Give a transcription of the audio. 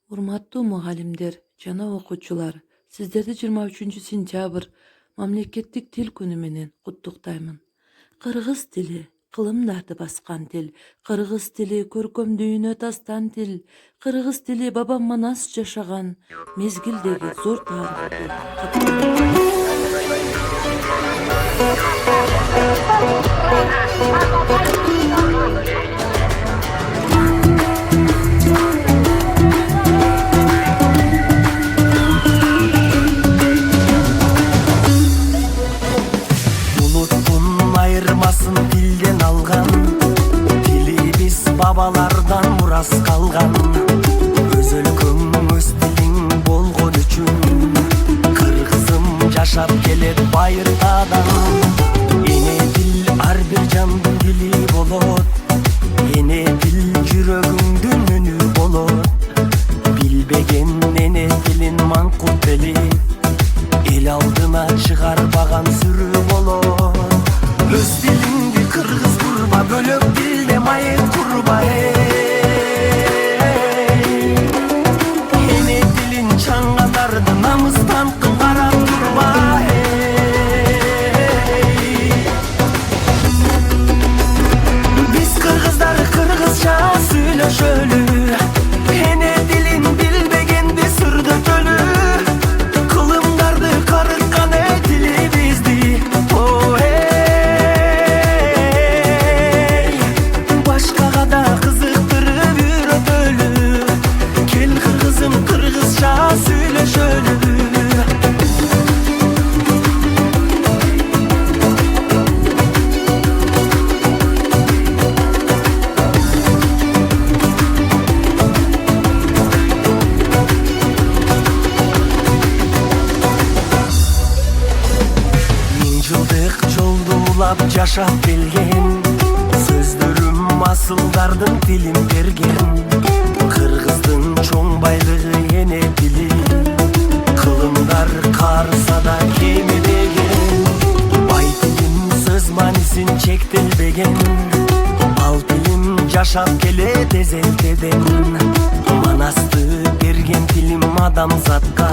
Урматтуу мугалимдер жана окуучулар, сиздерди 23-сентябрь мамлекеттик тил күнү менен куттуктаймын. Кыргыз тили кылымдарды баскан тил, кыргыз тили көркөм дүйнө тастан тил, кыргыз тили Баба Манас жашаган мезгилдеги зор тарыхты Ayırmasın dilden algan, dilimiz babalardan muras kalgan. Öz өлкөң, öz tiling болгон үчүн, кыргызым жашап келет байыртадан. Эне тил ар бир жандын дили болот, эне тил жүрөгүңдүн үнү болот. Билбеген эне тилин маңкулт белип, эл алдына чыгарбаган сүрүү болот. Öz dilingdi kırgız kurba, bölök dilde mayet kurba. Ene dilin çangadardı, namızdan kılgaran turba. Biz kırgızlar kırgızca söyleşölü, ene dilin bilbegendi sırdı tölü. Kılımdardı karıkkan dili bizdi. Söyle şöyle. Ming жылдык жолду улап жашап келген, сөздөрүм асылдардын тилин берген. Кыргыздын чоң байлыгы эне тили, кылымдар карса да кемебеген. Бай тилим сөз маанисин чектелбеген, ал тилим жашап келет эзелтеден. Манасты берген тилим адамзатка,